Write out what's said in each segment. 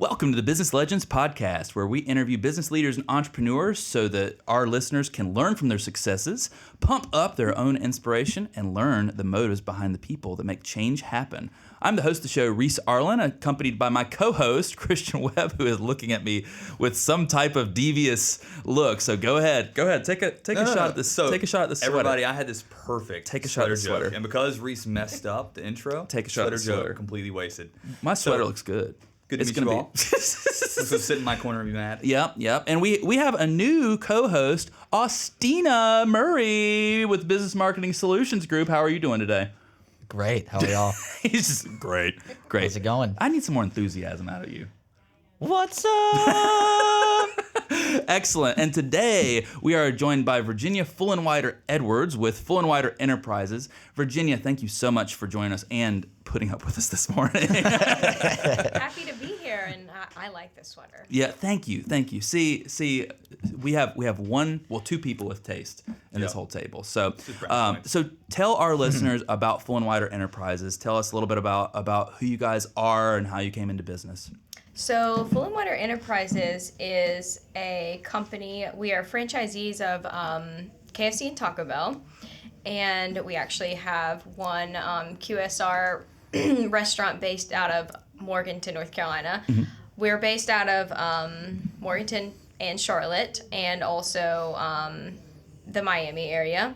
Welcome to the Business Legends Podcast, where we interview business leaders and entrepreneurs so that our listeners can learn from their successes, pump up their own inspiration, and learn the motives behind the people that make change happen. I'm the host of the show, Reece, accompanied by my co-host, Christian Webb, who is looking at me with some type of devious look. So go ahead, take a shot at this. So take a shot at this sweater. Everybody, I had this perfect sweater joke, and because Reece messed up the intro, take a shot at the sweater. Joke completely wasted. My sweater looks good. Good to meet you all. So sit in my corner and be mad. Yep. And we have a new co-host, Austina Murray with Business Marketing Solutions Group. How are you doing today? Great. How are y'all? He's just great. How's it going? I need some more enthusiasm out of you. What's up? Excellent. And today we are joined by Virginia Fulenwider-Edwards with Fulenwider Enterprises. Virginia, thank you so much for joining us and putting up with us this morning. Happy to be here, and I like this sweater. Yeah, thank you. See, we have two people with taste in this whole table. So tell our listeners about Fulenwider Enterprises. Tell us a little bit about who you guys are and how you came into business. So Fulenwider Enterprises is a company. We are franchisees of KFC and Taco Bell, and we actually have one QSR restaurant based out of Morganton, North Carolina. Mm-hmm. We're based out of Morganton and Charlotte, and also the Miami area.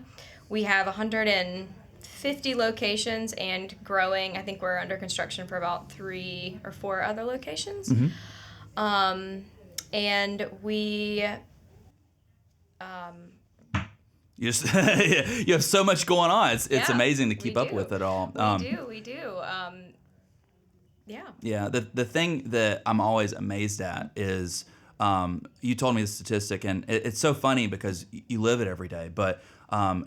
We have 150 locations and growing. I think we're under construction for about 3 or 4 other locations. Mm-hmm. And we... You have so much going on. It's amazing to keep up with it all. We do. Yeah. Yeah. The thing that I'm always amazed at is you told me the statistic, and it's so funny because you live it every day, but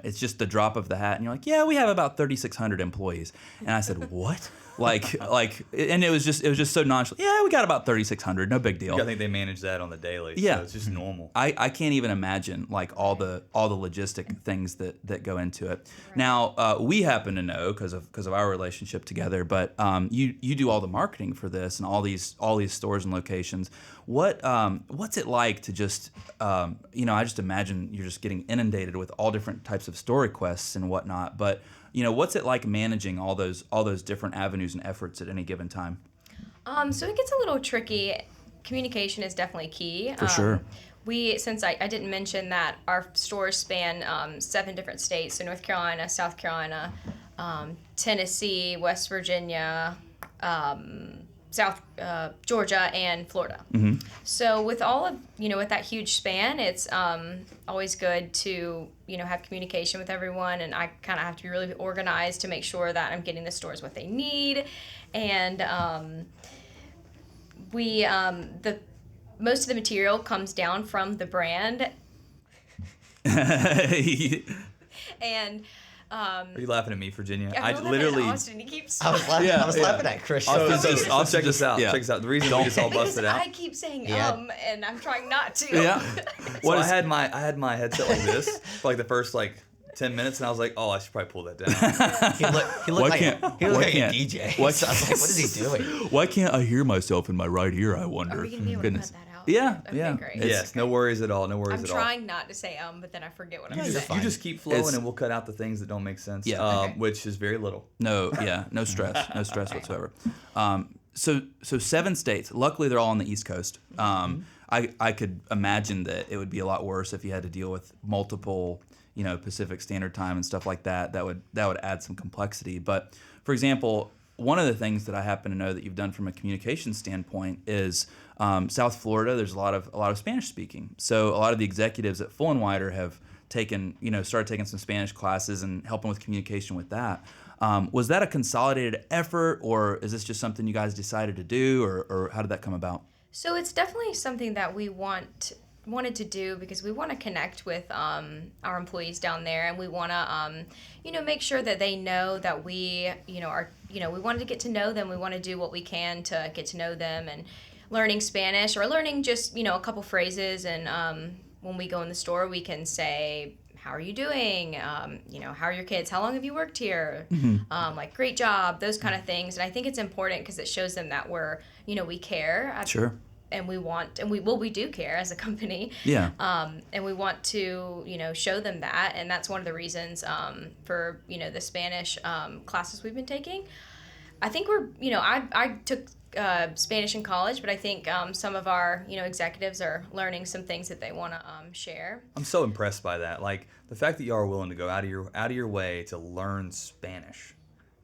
it's just the drop of the hat, and you're like, yeah, we have about 3,600 employees, and I said, what? And it was just so nonchalant. Yeah, we got about 3,600, no big deal. I think they manage that on the daily. Yeah, so it's just normal. I can't even imagine like all the logistic things that go into it. Right. Now we happen to know because of our relationship together, but you do all the marketing for this and all these stores and locations. What's it like to just I just imagine you're just getting inundated with all different types of store requests and whatnot, but what's it like managing all those different avenues and efforts at any given time? So it gets a little tricky. Communication is definitely key. For sure. Since I didn't mention that our stores span 7 different states, so North Carolina, South Carolina, Tennessee, West Virginia, South Georgia, and Florida. Mm-hmm. So with all of with that huge span, it's always good to have communication with everyone, and I kind of have to be really organized to make sure that I'm getting the stores what they need, and most of the material comes down from the brand, and. Are you laughing at me, Virginia? I literally. Austin, he keeps. I was laughing at Christian. I'll check this out. Check this out. The reason we just all busted out. I keep saying and I'm trying not to. Yeah. Well, I had my headset like this for like the first 10 minutes, and I was like, oh, I should probably pull that down. He looked like a DJ. So I was like, what is he doing? Why can't I hear myself in my right ear, I wonder? Are we going to be able to cut that out? Yeah, okay, great. Yes, no worries at all. I'm trying not to say but then I forget what I'm saying. You just keep flowing, and we'll cut out the things that don't make sense. Yeah. Which is very little. No stress whatsoever. So 7 states. Luckily, they're all on the East Coast. I could imagine that it would be a lot worse if you had to deal with multiple, Pacific Standard Time and stuff like that. That would add some complexity. But for example, one of the things that I happen to know that you've done from a communication standpoint is South Florida. There's a lot of Spanish speaking. So a lot of the executives at Fulenwider have started taking some Spanish classes and helping with communication with that. Was that a consolidated effort, or is this just something you guys decided to do, or how did that come about? So it's definitely something that we wanted to do because we want to connect with our employees down there, and we want to make sure that they know that we are we wanted to get to know them. We want to do what we can to get to know them, and learning Spanish or learning just a couple phrases, and when we go in the store we can say, how are you doing? How are your kids? How long have you worked here? Mm-hmm. Great job, those kind of things. And I think it's important because it shows them that we're we care. Sure. And we do care as a company. Yeah. And we want to, show them that. And that's one of the reasons for, the Spanish classes we've been taking. I think I took Spanish in college, but I think some of our, executives are learning some things that they want to share. I'm so impressed by that. Like the fact that y'all are willing to go out of your way to learn Spanish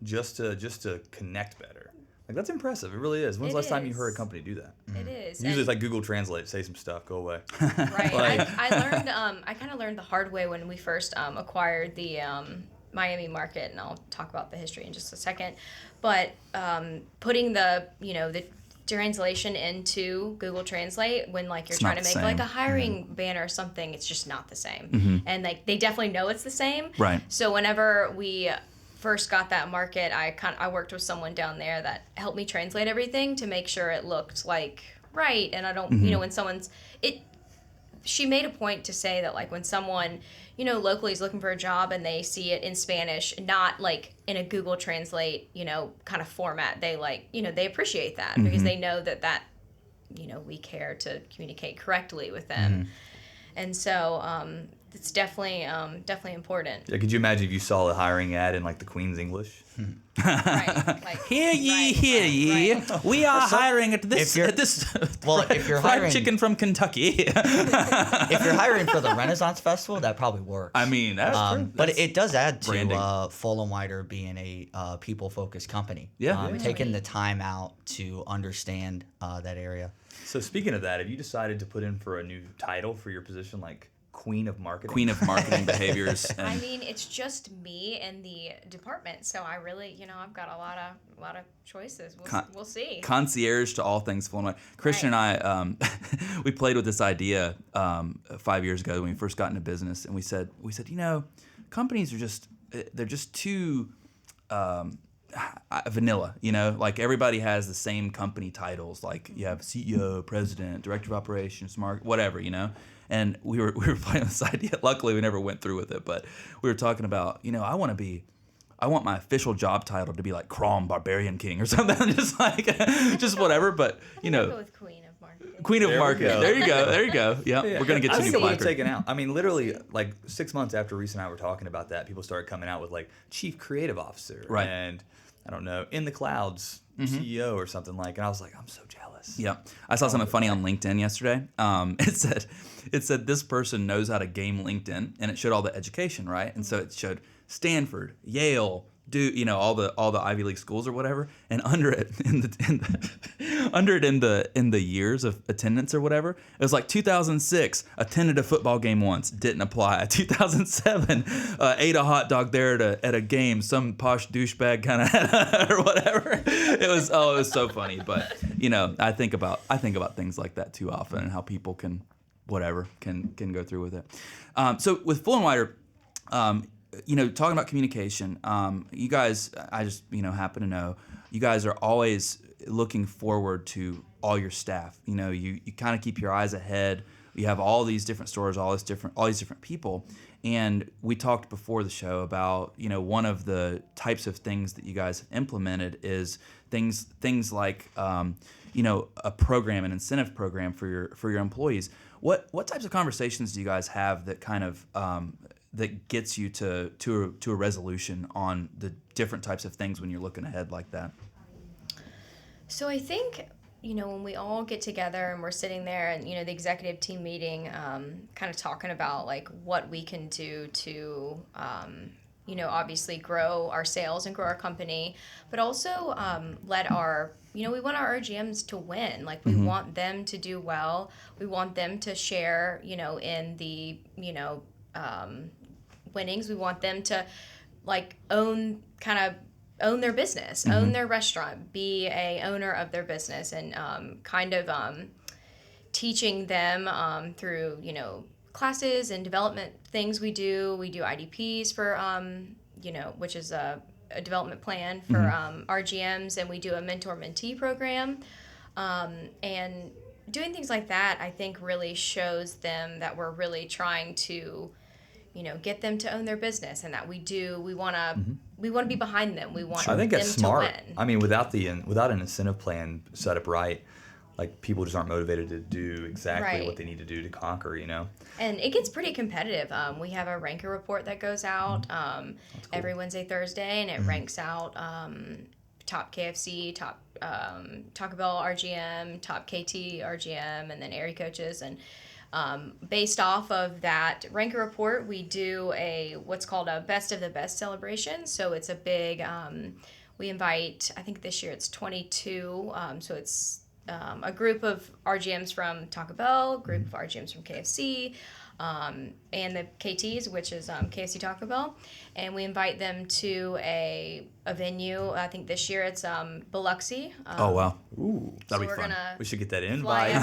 just to connect better. Like that's impressive. It really is. When's the last time you heard a company do that? It is. Usually it's like Google Translate, say some stuff, go away. Right. I learned. I kind of learned the hard way when we first acquired the Miami market, and I'll talk about the history in just a second. But putting the translation into Google Translate when like you're trying to make like a hiring banner or something, it's just not the same. And like they definitely know it's the same. Right. So whenever we first got that market, I worked with someone down there that helped me translate everything to make sure it looked like right. And I don't, when she made a point to say that like when someone, locally is looking for a job and they see it in Spanish, not like in a Google Translate, kind of format, they like, they appreciate that because they know that, we care to communicate correctly with them. And so, it's definitely important. Yeah, could you imagine if you saw a hiring ad in like the Queen's English? Right. Like, Hear ye. Right. We are hiring at this if you're fried hiring chicken from Kentucky. if you're hiring for the Renaissance Festival, that probably works. I mean, that's true. But it does add to branding. Fulenwider being a people-focused company. Yeah. Taking the time out to understand that area. So speaking of that, have you decided to put in for a new title for your position, like Queen of Marketing? Queen of Marketing Behaviors. I mean, it's just me and the department, so I really, I've got a lot of choices. We'll see. Concierge to all things Fulenwider. Christian and I, we played with this idea 5 years ago when we first got into business, and we said, companies are they're just too vanilla, like everybody has the same company titles, like you have CEO, president, director of operations, whatever, and we were playing this idea. Luckily we never went through with it, but we were talking about, I want my official job title to be like Crom Barbarian King or something, just whatever, but Go with Queen of Marketing. Queen of Marketing. There you go. Yeah, we're gonna get you a new placard. placard. Taken out. I mean, literally, like 6 months after Reece and I were talking about that, people started coming out with like Chief Creative Officer, Right. And I don't know, In the Clouds CEO or something like. And I was like, I'm so jealous. Yeah, I saw something funny on LinkedIn yesterday. It said this person knows how to game LinkedIn, and it showed all the education, right? And so it showed Stanford, Yale, Duke, all the Ivy League schools or whatever, and under it in the years of attendance or whatever, it was like 2006 attended a football game once, didn't apply. 2007 ate a hot dog there at a game, some posh douchebag kind of or whatever. It was so funny, but I think about things like that too often and how people can go through with it. So with Fulenwider, talking about communication, you guys, I just, happen to know, you guys are always looking forward to all your staff. You kind of keep your eyes ahead. You have all these different stores, all these different people. And we talked before the show about, one of the types of things that you guys implemented is things like, a program, an incentive program for your employees. What types of conversations do you guys have that kind of that gets you to a resolution on the different types of things when you're looking ahead like that? So I think, when we all get together and we're sitting there and, the executive team meeting, kind of talking about like what we can do to, obviously grow our sales and grow our company, but also let our, we want our RGMs to win. Like we want them to do well. We want them to share, in the, winnings. We want them to like own their business, own their restaurant, be a owner of their business, and teaching them through classes and development things we do. We do IDPs for which is a development plan for RGMs, and we do a mentor-mentee program, and doing things like that I think really shows them that we're really trying to get them to own their business, and that we want to be behind them. We want I think them that's smart. to win. I mean, without an incentive plan set up right, like people just aren't motivated to do exactly what they need to do to conquer, And it gets pretty competitive. We have a ranker report that goes out Cool. every Wednesday, Thursday, and it ranks out top KFC, top Taco Bell RGM, top KT RGM, and then area coaches. And based off of that ranker report, we do what's called a best of the best celebration. So it's a big, we invite, I think this year it's 22, so it's a group of RGMs from Taco Bell, group of RGMs from KFC, and the KTs, which is KFC Taco Bell, and we invite them to a venue. I think this year it's Biloxi. Oh wow! Ooh, that'll be fun. We should get that invite.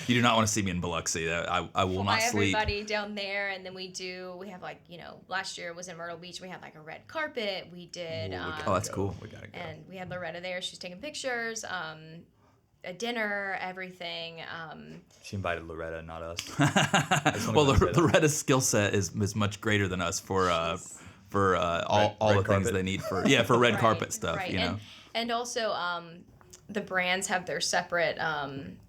You do not want to see me in Biloxi. I will not sleep. Everybody down there, and then we have last year was in Myrtle Beach. We had like a red carpet. We did. Oh, that's cool. We gotta go. And we had Loretta there. She's taking pictures. A dinner, everything. She invited Loretta, not us. Well, Loretta's skill set is much greater than us for all the things they need for red carpet stuff. Right. And also the brands have their separate.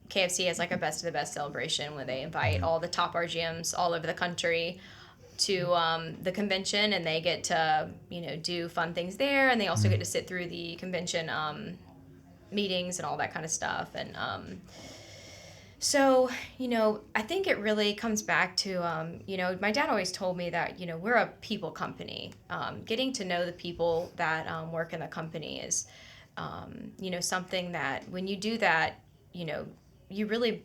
KFC has like a best of the best celebration where they invite all the top RGMs all over the country to the convention, and they get to do fun things there, and they also get to sit through the convention meetings and all that kind of stuff. And so I think it really comes back to my dad always told me that we're a people company. Getting to know the people that work in the company is something that when you do that you really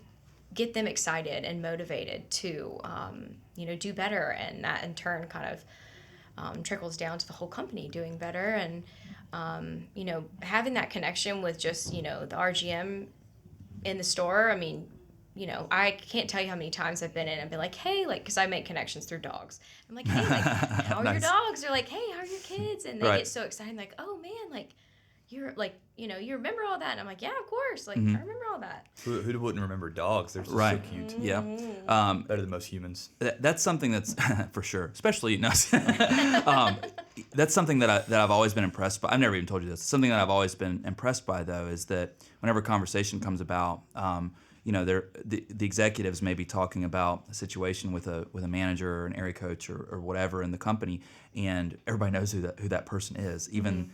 get them excited and motivated to do better, and that in turn kind of trickles down to the whole company doing better. And having that connection with just, the RGM in the store. I mean, I can't tell you how many times I've been in and been like, hey, because I make connections through dogs. I'm like, hey, how are your dogs? They're like, hey, how are your kids? And they get so excited, like, oh man, you're you remember all that? And I'm like, yeah, of course. I remember all that. Who wouldn't remember dogs? They're just so cute. Yeah. Better than most humans. That's something that's for sure, especially that's something that I've always been impressed by. I've never even told you this. Something that I've always been impressed by, though, is that whenever conversation comes about, the executives may be talking about a situation with a manager or an area coach or whatever in the company, and everybody knows who that person is. Even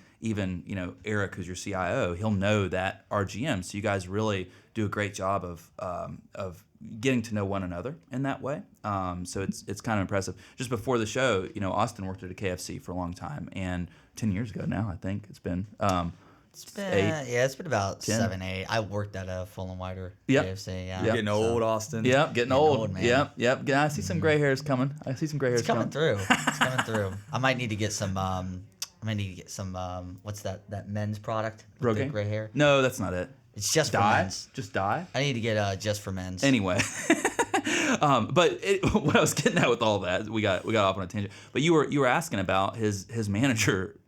Eric, who's your CIO, he'll know that RGM. So you guys really do a great job of getting to know one another in that way. So it's kind of impressive. Just before the show, Austin worked at a KFC for a long time, and 10 years ago now, I think it's been. It's been about 10. 7, 8. I worked at a Fulenwider KFC. Yeah. Getting old, Austin. Yep, getting old, man. Yep. I see some gray hairs coming. It's coming through. It's coming through. I might need to get some. What's that men's product? With the gray hair? No, that's not it. It's just dye? For men's. Just dye? I need to get just for men's. Anyway. But what I was getting at with all that, we got off on a tangent. But you were asking about his manager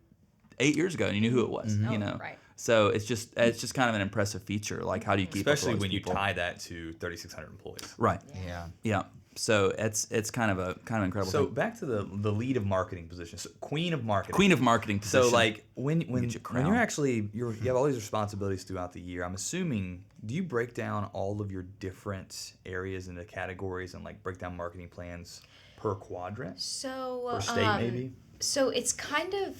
8 years ago, and you knew who it was. Right. So it's just kind of an impressive feature. Like, how do you keep especially up with when people? You tie that to 3,600 employees. Right. Yeah. So it's kind of an incredible. So thing. back to the lead of marketing position, so queen of marketing. Queen of marketing position. So when you're actually you have all these responsibilities throughout the year. I'm assuming, do you break down all of your different areas into categories and break down marketing plans per quadrant? So per state maybe. So it's kind of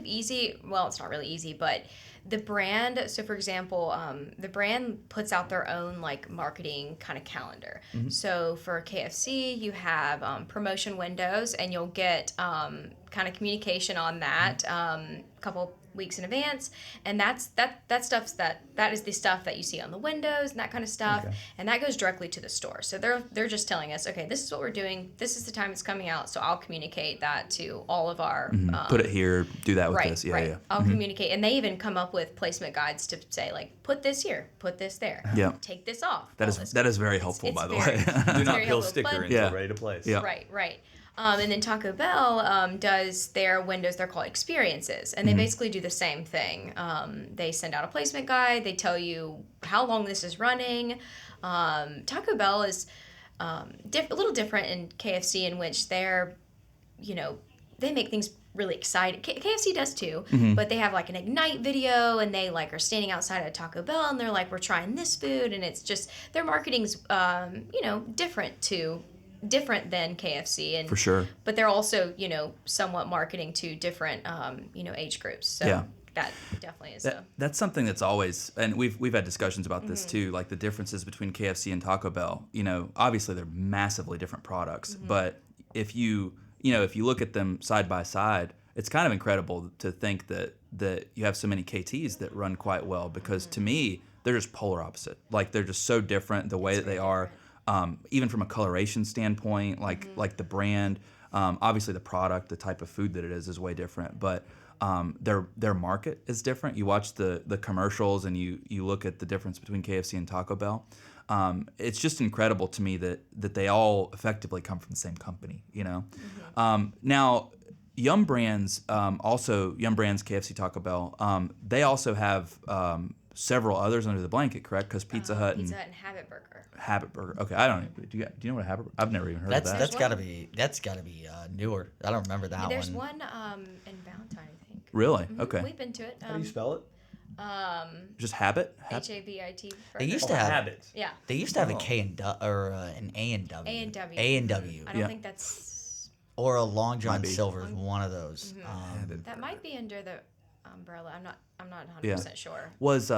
easy. Well, it's not really easy, but the brand. So, for example, the brand puts out their own marketing kind of calendar. Mm-hmm. So for KFC, you have promotion windows, and you'll get kind of communication on that a couple weeks in advance, and that is the stuff that you see on the windows and that kind of stuff, and that goes directly to the store. So they're just telling us, okay, this is what we're doing, this is the time it's coming out, so I'll communicate that to all of our put it here, do that with this. Yeah. I'll communicate, and they even come up with placement guides to say put this here, put this there, take this off. That is very helpful, by the way. Do not peel sticker until ready to place. Yeah. Right. And then Taco Bell does their windows, they're called experiences, and they basically do the same thing. They send out a placement guide, they tell you how long this is running. Taco Bell is, a little different in KFC, in which they're, they make things really exciting. KFC does too, but they have like an Ignite video, and they like are standing outside of Taco Bell, and they're like, we're trying this food, and it's just their marketing's different than KFC, and for sure. But they're also somewhat marketing to different age groups. So that definitely is. That's something that's always, and we've had discussions about this too, like the differences between KFC and Taco Bell. Obviously they're massively different products, but if you look at them side by side, it's kind of incredible to think that you have so many KTs that run quite well, because to me, they're just polar opposite. Like, they're just so different the way that they are, even from a coloration standpoint, like the brand, obviously the product, the type of food that it is way different, but their market is different. You watch the commercials and you look at the difference between KFC and Taco Bell. It's just incredible to me that they all effectively come from the same company, Now, Yum Brands, KFC, Taco Bell, they also have several others under the blanket, correct? Because Pizza Hut and Habit Burger. Habit Burger. Okay, I don't know. Do you know what a Habit Burger? I've never even heard of that. That's gotta be newer. I don't remember that one. There's one in Valentine, I think. Really? Okay. We've been to it. How do you spell it? Just Habit? HABIT. They used to have Habit. Yeah. They used to have a K and or an A and W. A&W. A&W. I don't think that's. Or a Long John Silver's, one of those. That might be under the umbrella. I'm not 100% sure. Was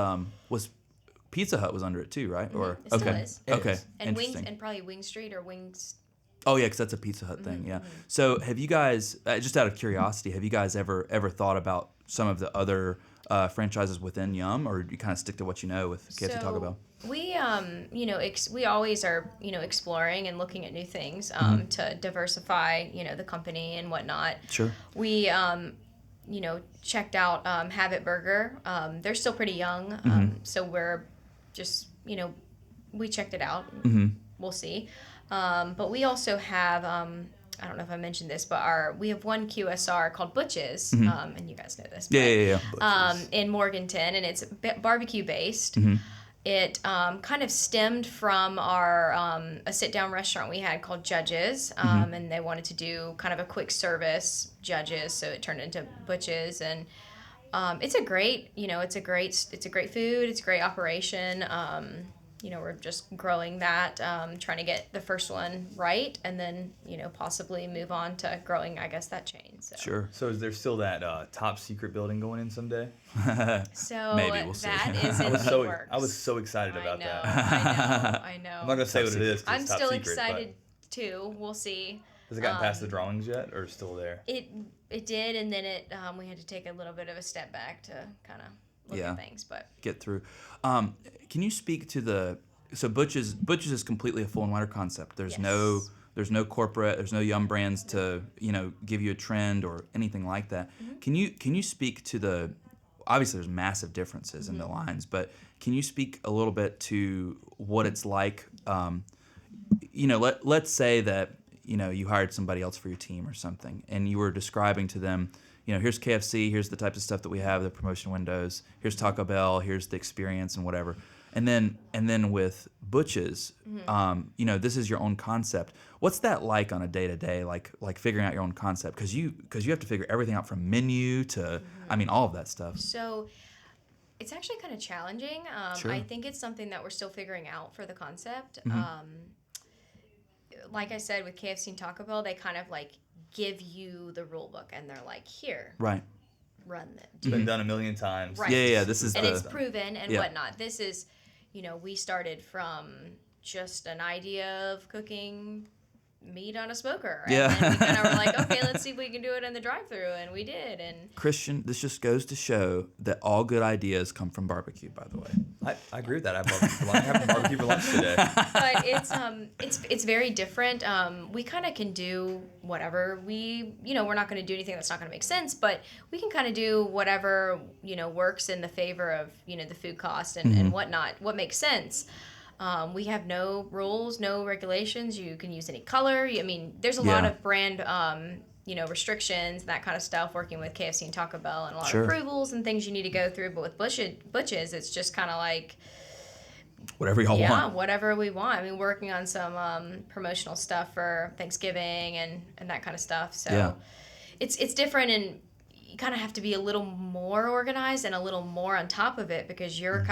Pizza Hut was under it too, right? Or it still is. Okay. And Wings, Interesting. and probably Wing Street or Wings. Oh yeah, because that's a Pizza Hut thing. Yeah. So have you guys, just out of curiosity, have you guys ever thought about some of the other franchises within Yum, or do you kind of stick to what you know with KFC, Taco Bell? We we always are exploring and looking at new things to diversify the company and whatnot. Sure. We checked out Habit Burger. They're still pretty young, so we're just we checked it out. We'll see. But we also have I don't know if I mentioned this, but we have one QSR called Butch's, and you guys know this. In Morganton, and it's barbecue based. It kind of stemmed from our a sit-down restaurant we had called Judges, and they wanted to do kind of a quick service Judges, so it turned into Butch's, and it's a great food, it's a great operation. We're just growing that, trying to get the first one right, and then possibly move on to growing, I guess, that chain. So. Sure. So is there still that top secret building going in someday? So maybe we'll see. That is in the works. I was so excited about that. I know. I'm not gonna say what it is. I'm it's top still secret, excited too. We'll see. Has it gotten past the drawings yet, or still there? It did, and then we had to take a little bit of a step back to kind of look at things, but get through. Can you speak to so Butch's is completely a Fulenwider concept. There's no corporate, there's no Yum Brands to give you a trend or anything like that. Can you speak to obviously there's massive differences in the lines, but can you speak a little bit to what it's like? Let's say that you hired somebody else for your team or something, and you were describing to them, here's KFC, here's the types of stuff that we have, the promotion windows, here's Taco Bell, here's the experience and whatever. And then with Butch's, this is your own concept. What's that like on a day-to-day, like figuring out your own concept? Because you have to figure everything out from menu to, all of that stuff. So it's actually kind of challenging. Sure. I think it's something that we're still figuring out for the concept. Like I said, with KFC and Taco Bell, they kind of like give you the rule book, and they're like, here. Right. Run them. It's been done a million times. Right. Yeah. This is it's proven and whatnot. This is, we started from just an idea of cooking meat on a smoker. And then we kind of were like, okay, let's see if we can do it in the drive-thru, and we did. And Christian, this just goes to show that all good ideas come from barbecue, by the way. I agree with that. I have barbecue for lunch today. But it's very different. We kind of can do whatever we're not going to do anything that's not going to make sense, but we can kind of do whatever works in the favor of the food cost and whatnot, what makes sense. We have no rules, no regulations. You can use any color. There's a lot of brand restrictions and that kind of stuff working with KFC and Taco Bell, and a lot of approvals and things you need to go through. But with Butch's, it's just kind of like whatever y'all Yeah, want. whatever we want. I mean, working on some promotional stuff for Thanksgiving and that kind of stuff. So it's different, and you kind of have to be a little more organized and a little more on top of it, because you're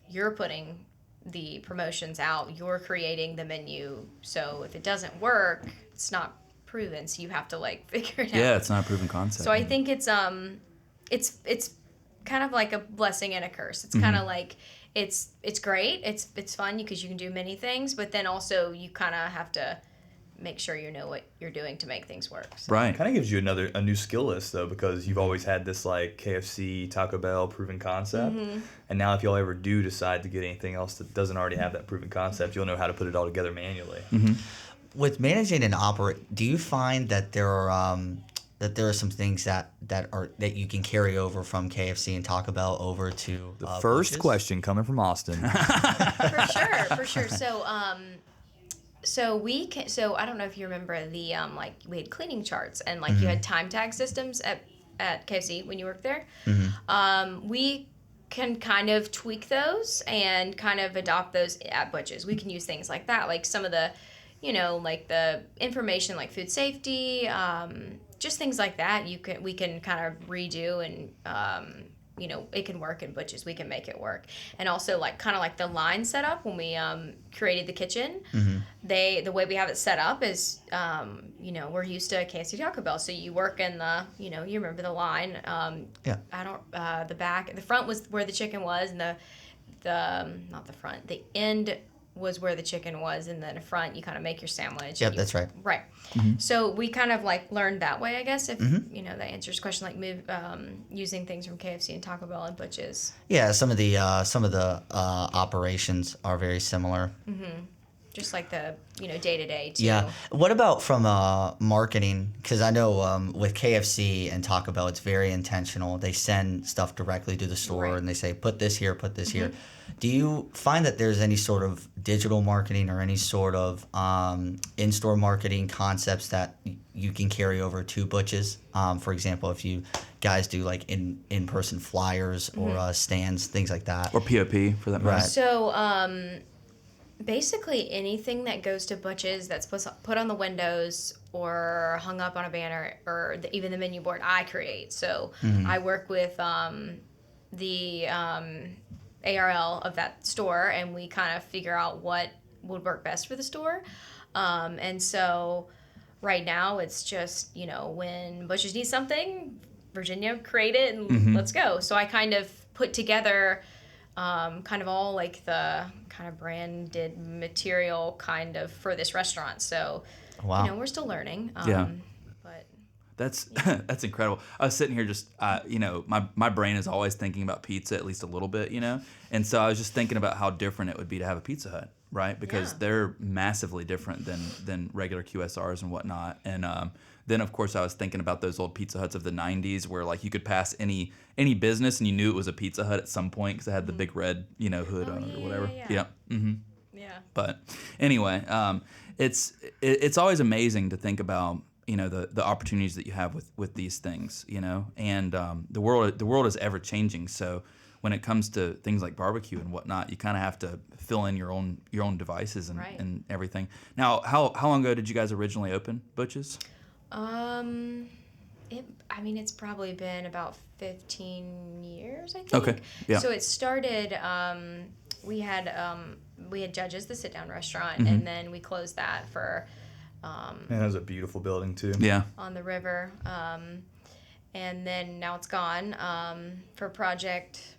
you're putting the promotions out, you're creating the menu. So if it doesn't work, it's not proven. So you have to like figure it out. Yeah, it's not a proven concept. So I think it's kind of like a blessing and a curse. It's kind of like it's great. It's fun because you can do many things, but then also you kind of have to make sure you know what you're doing to make things work. So. Right. Kind of gives you a new skill list though, because you've always had this like KFC, Taco Bell proven concept, and now if y'all ever do decide to get anything else that doesn't already have that proven concept, you'll know how to put it all together manually. With managing and operate, do you find that there are some things that you can carry over from KFC and Taco Bell over to The first Bush's? question coming from Austin. For sure. So I don't know if you remember the like we had cleaning charts and like you had time tag systems at KFC when you worked there. We can kind of tweak those and kind of adopt those at Butch's. We can use things like that, like some of the, like the information like food safety, just things like that. We can kind of redo and it can work in Butch's. We can make it work. And also like kind of like the line setup when we created the kitchen, the way we have it set up is we're used to KFC Taco Bell. So you work in the you remember the line. The front was where the chicken was, and not the front. The end was where the chicken was, and then the front you kind of make your sandwich. Yep, that's right. Right. So we kind of like learned that way, I guess. If that answers your question, like using things from KFC and Taco Bell and Butch's. Yeah, some of the operations are very similar. Just like the day to day too. Yeah. What about from marketing? Because I know with KFC and Taco Bell, it's very intentional. They send stuff directly to the store, and they say, put this here, put this here. Do you find that there's any sort of digital marketing or any sort of in-store marketing concepts that you can carry over to Butch's? For example, if you guys do like in-person flyers or stands, things like that. Or POP for that matter. Right. So basically anything that goes to Butch's that's put on the windows or hung up on a banner or even the menu board, I create. So I work with the ARL of that store, and we kind of figure out what would work best for the store. And so right now it's just, when Butch's needs something, Virginia, create it and let's go. So I kind of put together kind of all like the kind of branded material kind of for this restaurant. So, we're still learning. But that's incredible. I was sitting here just, my brain is always thinking about pizza at least a little bit, and so I was just thinking about how different it would be to have a Pizza Hut, right? Because they're massively different than regular QSRs and whatnot. And then of course I was thinking about those old Pizza Huts of the 90s where like you could pass any business and you knew it was a Pizza Hut at some point because it had the big red hood on it or whatever. Yeah. Yeah. But anyway, it's always amazing to think about the opportunities that you have with these things, and the world is ever changing. So when it comes to things like barbecue and whatnot, you kind of have to fill in your own devices and everything. Now, how long ago did you guys originally open Butch's? It's probably been about 15 years, I think. Okay. Yeah. So it started. We had Judge's, the sit-down restaurant, and then we closed that for. That was a beautiful building too. Yeah. On the river, and then now it's gone for Project.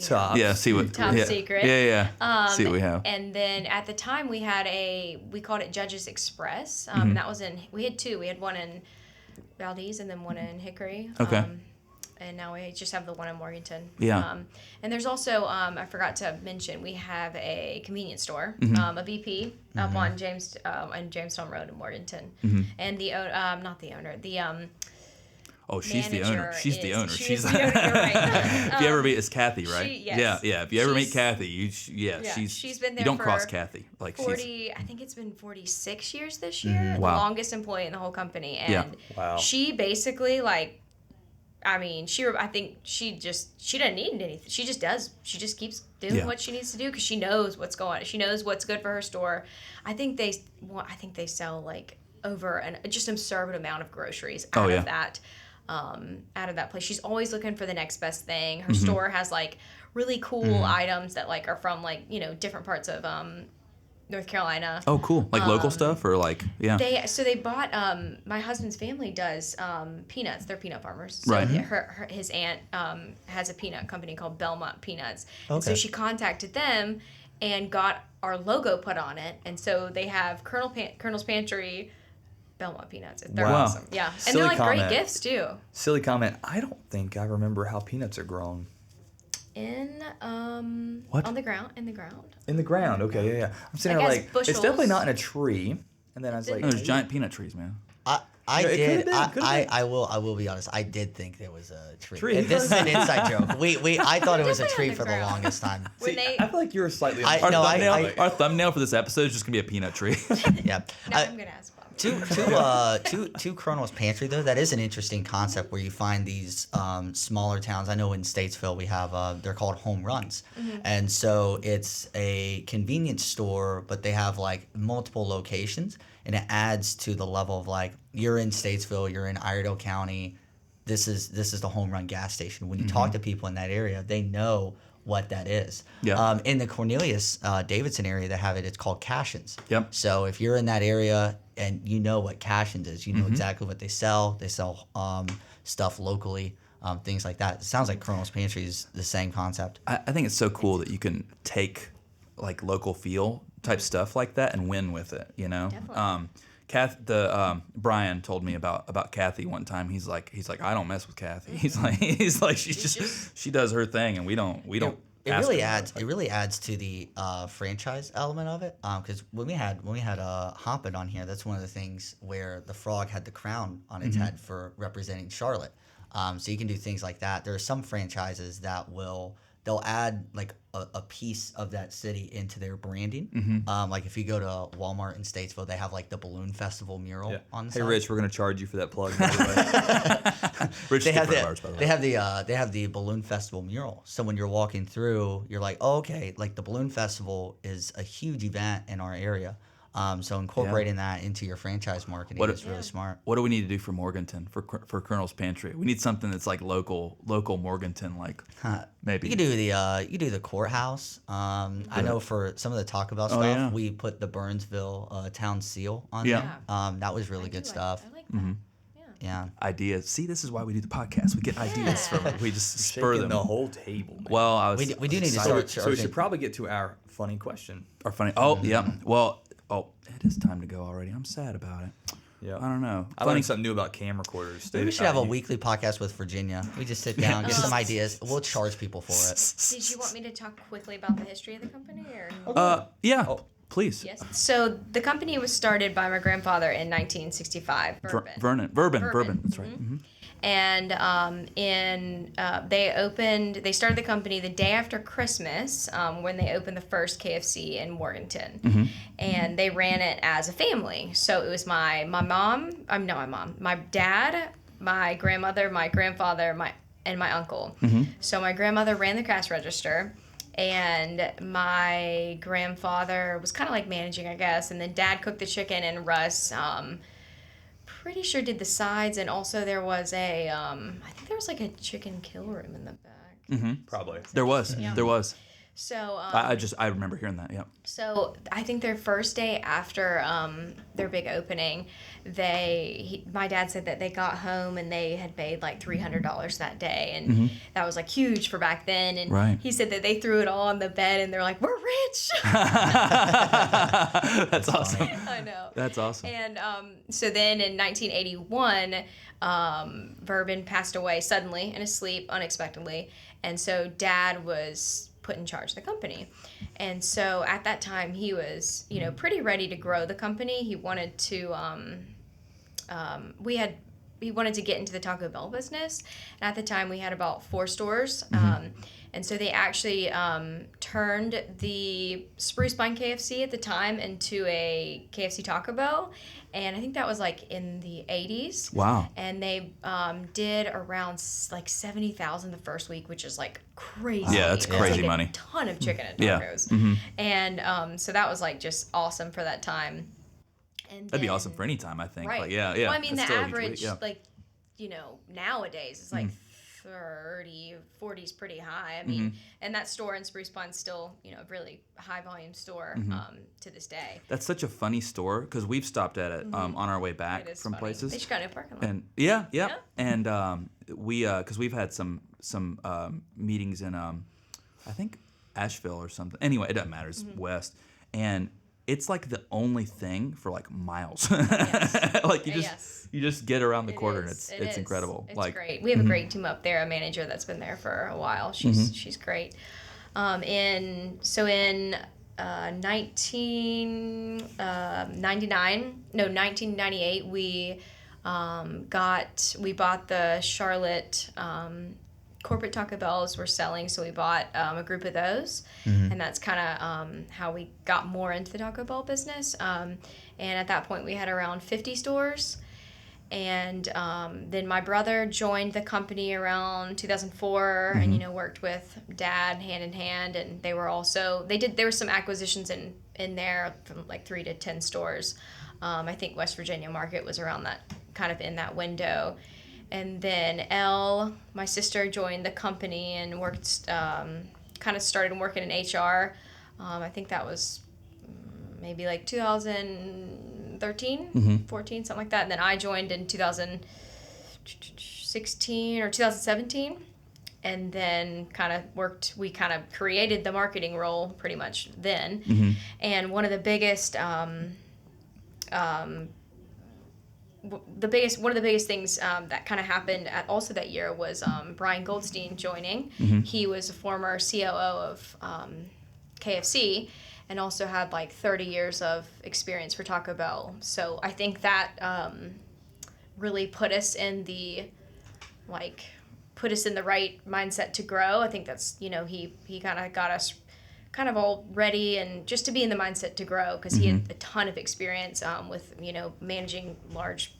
Top. Yeah. See what. Top yeah. secret. Yeah. See what we have. And then at the time we called it Judge's Express. That was we had two. We had one in Valdez and then one in Hickory. Okay. And now we just have the one in Morganton. Yeah. And there's also, I forgot to mention, we have a convenience store, a BP, up on Jamestown Road in Morganton. And the not the owner, the Oh, she's the owner. She's the owner. She's the owner. You're right. If you ever meet, it's Kathy, right? Yes. Yeah. If you ever meet Kathy, she's been there. You don't for cross Kathy. Like 40. I think it's been 46 years this year. Wow. The longest employee in the whole company, and Wow. she basically like I mean, I think she doesn't need anything. She just does. She just keeps doing what she needs to do because she knows what's going on. She knows what's good for her store. I think they sell like over just an absurd amount of groceries out of that place. She's always looking for the next best thing. Her store has like really cool items that like are from like, you know, different parts of North Carolina. Oh, cool. Like local stuff or like, yeah. They bought, my husband's family does peanuts. They're peanut farmers. So right. His aunt has a peanut company called Belmont Peanuts. Okay. And so she contacted them and got our logo put on it. And so they have Colonel's Pantry Belmont Peanuts. They're awesome. Yeah. And Silly they're like comment. great gifts too. Silly comment. I don't think I remember how peanuts are grown. What? On the ground. In the ground. Okay, yeah. I'm sitting Like there as like bushels. it's definitely not in a tree. And then I was like, No, there's giant peanut trees, man. I Yeah, it did. could've been, could've been. I will be honest. I did think there was a tree. Tree. This is an inside joke. I thought it was a Definitely tree on for the the ground. longest time. When see, they- I feel like you're slightly. I- Our, no, thumbnail, our thumbnail for this episode is just going to be a peanut tree. Yeah. Now I'm going to ask Bob. To Colonel's Pantry though, that is an interesting concept where you find these smaller towns. I know in Statesville we have they're called home runs, and so it's a convenience store, but they have like multiple locations, and it adds to the level of like you're in Statesville, you're in Iredell County. This is the home run gas station. When you talk to people in that area, they know what that is. Yeah. In the Cornelius Davidson area, they have it. It's called Cashins. Yep. So if you're in that area and you know what Cashins is, you know exactly what they sell. They sell stuff locally, things like that. It sounds like Colonel's Pantry is the same concept. I think it's so cool that you can take like local feel type stuff like that and win with it, you know? Definitely. Brian told me about Kathy one time. He's like I don't mess with Kathy. He's like she does her thing and we don't It ask really her. adds. It really adds to the franchise element of it. Because when we had Hoppin on here, that's one of the things where the frog had the crown on its head for representing Charlotte. So you can do things like that. There are some franchises that they'll add like a piece of that city into their branding. Like if you go to Walmart in Statesville, they have like the Balloon Festival mural on the Hey, side. Rich, we're gonna charge you for that plug. By the way. Rich They have different ours, by the way. they have the Balloon Festival mural. So when you're walking through, you're like, oh, okay, like the Balloon Festival is a huge event in our area. So incorporating that into your franchise marketing is really smart. What do we need to do for Morganton for Colonel's Pantry? We need something that's like local Morganton, like maybe. You could do the courthouse. I know for some of the Taco Bell stuff, yeah. we put the Burnsville town seal on Yeah. there. That was really good stuff. I like that. Yeah. Ideas. See, this is why we do the podcast. We get ideas from it. We just spur Shaking them. the whole table. Man. Well, I was. We do need to so, start so we charging. should probably get to our funny question. Are funny. Oh, yeah. Well, it is time to go already. I'm sad about it. Yeah, I don't know. I learned something new about camcorders. Maybe we should have a weekly podcast with Virginia. We just sit down, get some ideas. We'll charge people for it. Did you want me to talk quickly about the history of the company? Or? Yeah. Oh. Please. Yes. So the company was started by my grandfather in 1965. Vernon. That's right. And they started the company the day after Christmas when they opened the first KFC in Morganton, and they ran it as a family. So it was my dad, my grandmother, my grandfather, and my uncle. So my grandmother ran the cash register. And my grandfather was kind of like managing, I guess. And then Dad cooked the chicken, and Russ, pretty sure did the sides. And also there was I think there was like a chicken kill room in the back. Probably. There was. Yeah. There was. So I remember hearing that. Yeah. So I think their first day after their big opening, my dad said that they got home and they had made like $300 that day, and that was like huge for back then. And Right. he said that they threw it all on the bed and they're like, "We're rich." That's awesome. I know. That's awesome. And so then in 1981, Verbin passed away suddenly in his sleep, unexpectedly, and so Dad was put in charge of the company. And so at that time he was, pretty ready to grow the company. He wanted to he wanted to get into the Taco Bell business. And at the time we had about 4 stores. And so they actually turned the Spruce Pine KFC at the time into a KFC Taco Bell, and I think that was like in the 80s. Wow. And they did around like 70,000 the first week, which is like crazy. Yeah, that's crazy like money. A ton of chicken and Yeah. tacos. Mm-hmm. And so that was like just awesome for that time. And That'd be then- awesome for any time, I think. Right. Like, yeah. Well, I mean, That's the still a huge average, week, yeah. like, nowadays is like 30, 40 is pretty high. I mean, and that store in Spruce Pine's still, a really high volume store to this day. That's such a funny store because we've stopped at it on our way back It is from funny. places. They just got a new parking lot. And yeah. And we because we've had some meetings in I think Asheville or something. Anyway, it doesn't matter. It's west, and it's like the only thing for like miles. Like you just get around the corner and it's incredible. It's like great. We have a great team up there. A manager that's been there for a while. She's great. In 1998 we bought the Charlotte corporate Taco Bells were selling, so we bought a group of those, and that's kind of how we got more into the Taco Bell business. And at that point, we had around 50 stores. And then my brother joined the company around 2004, and worked with Dad hand in hand. And they were also there were some acquisitions in there from like 3 to 10 stores. I think West Virginia market was around that kind of in that window. And then my sister, joined the company and worked, kind of started working in HR. I think that was maybe like 2013, 14, something like that. And then I joined in 2016 or 2017. And then we kind of created the marketing role pretty much then. And one of the biggest, one of the biggest things that kind of happened also that year was Brian Goldstein joining. He was a former COO of KFC and also had like 30 years of experience for Taco Bell. So I think that really put us in the right mindset to grow. I think that's, he kind of got us kind of all ready and just to be in the mindset to grow, because he had a ton of experience with managing large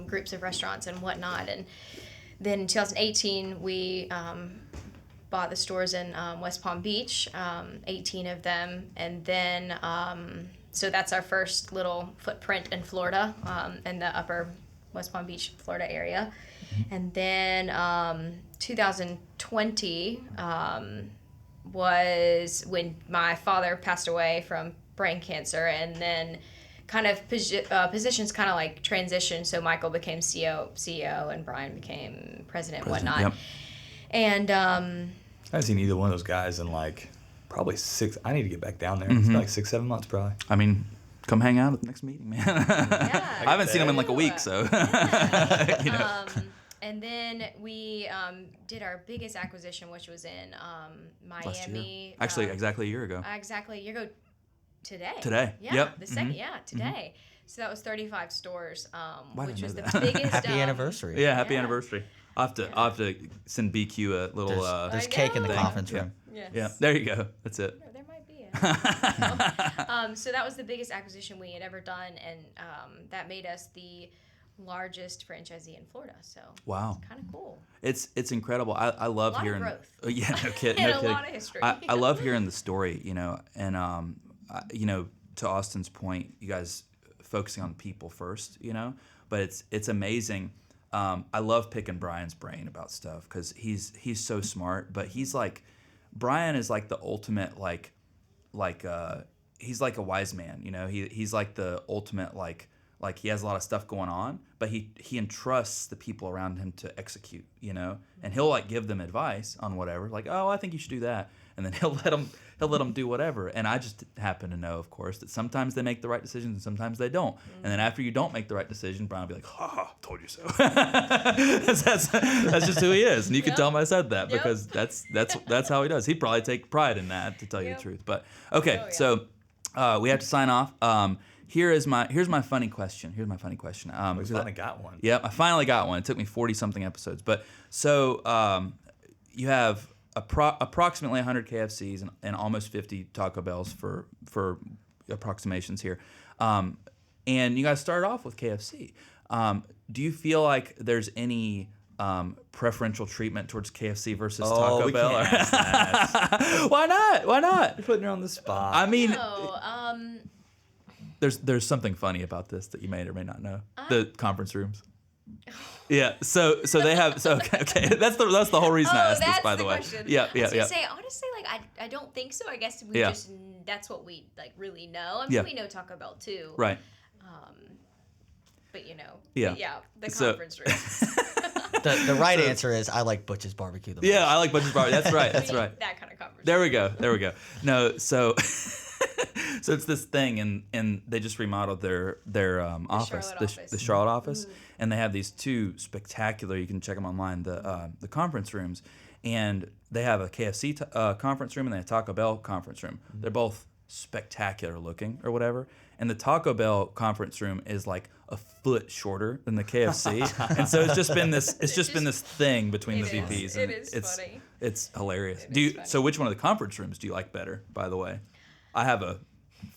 groups of restaurants and whatnot. And then in 2018 we bought the stores in West Palm Beach, 18 of them, and then so that's our first little footprint in Florida, in the upper West Palm Beach, Florida area. And then 2020 was when my father passed away from brain cancer, and then kind of positions kind of like transitioned. So Michael became CEO, and Brian became president and whatnot. Yep. And I haven't seen either one of those guys in like probably 6. I need to get back down there. It's been like 6-7 months probably. I mean, come hang out at the next meeting, man. Yeah. I haven't seen him in like a week, so. And then we did our biggest acquisition, which was in Miami. Last year. Actually, exactly a year ago. Exactly a year ago today. Today. Yeah, Yep. the second, today. So that was 35 stores, Why which did I was know the that? biggest. Happy anniversary. Yeah, happy Yeah. anniversary. I'll have to send BQ a little. There's I cake in the know. conference room. Yes. Yeah, there you go. That's it. There might be. So that was the biggest acquisition we had ever done, and that made us the largest franchisee in Florida. So Wow. kind of cool. It's incredible. I love A lot of hearing. growth. Yeah, no kidding. And No a kidding. lot of history. I love hearing the story, and to Austin's point, you guys focusing on people first, but it's amazing. I love picking Brian's brain about stuff because he's so smart, but Brian is like the ultimate he's like a wise man, he's like the ultimate like he has a lot of stuff going on, but he entrusts the people around him to execute, and he'll like give them advice on whatever, like, oh, I think you should do that, and then he'll let them do whatever. And I just happen to know, of course, that sometimes they make the right decisions and sometimes they don't. And then after you don't make the right decision, Brian will be like, ha ha, told you so. that's just who he is, and you can Yep. tell him I said that Yep. because that's how he does. He'd probably take pride in that, to tell you Yep. the truth. But okay, Oh, yeah. so we have to sign off. Here's my funny question. We finally got one. Yep, I finally got one. It took me 40-something episodes. But so you have approximately 100 KFCs and almost 50 Taco Bells for approximations here. And you guys started off with KFC. Do you feel like there's any preferential treatment towards KFC versus Taco Bell? Can't ask that. Why not? Why not? You're putting her on the spot. I mean, No, there's something funny about this that you may or may not know. The conference rooms. Yeah. So they have. Okay. That's the whole reason I asked this, by the way. question. Yeah. I was gonna say, honestly, like I don't think so. I guess we just that's what we like really know. I mean, we know Taco Bell too. Right. But you know. Yeah. The conference room. The right answer is I like Butch's Barbecue the most. Yeah, I like Butch's Barbecue. That's right. That's right. That kind of conversation. There we go. No, so so it's this thing, and they just remodeled their office, the Charlotte office, and they have these two spectacular. You can check them online. The conference rooms, and they have a KFC conference room and they have a Taco Bell conference room. They're both spectacular looking or whatever, and the Taco Bell conference room is like a foot shorter than the KFC, and so it's just been this thing between the VPs. And it's funny. It's hilarious. So which one of the conference rooms do you like better? By the way, I have a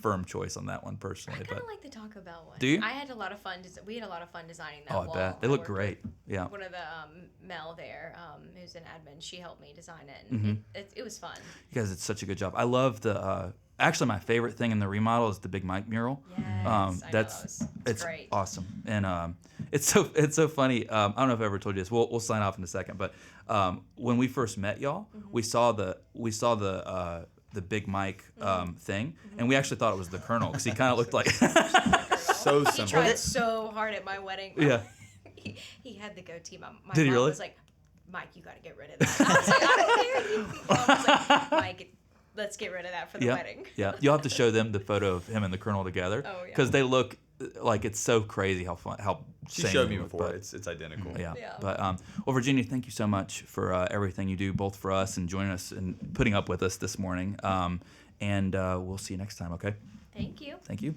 firm choice on that one personally. I kind of like the Taco Bell one. Do you? I had a lot of fun. We had a lot of fun designing that Oh, I wall. bet they look great. Yeah. One of the Mel there, who's an admin, she helped me design it, and it was fun. You guys did such a good job. I love the. Actually, my favorite thing in the remodel is the Big Mike mural. Yes, It's great. Awesome, and it's so funny. I don't know if I ever told you this. We'll sign off in a second, but when we first met y'all, we saw the Big Mike thing, and we actually thought it was the Colonel because he kind of looked like So He simple. tried so hard at my wedding. Yeah. He had the goatee. My Did he mom really? was like, Mike, you got to get rid of that. I was like, I don't care. Mom was like, Mike, let's get rid of that for the wedding. Yeah, you'll have to show them the photo of him and the Colonel together. Oh, yeah. Because they look like it's so crazy how She same showed they me look, before. but- It's identical. Yeah. Yeah. But well, Virginia, thank you so much for everything you do, both for us and joining us and putting up with us this morning. And we'll see you next time. Okay. Thank you. Thank you.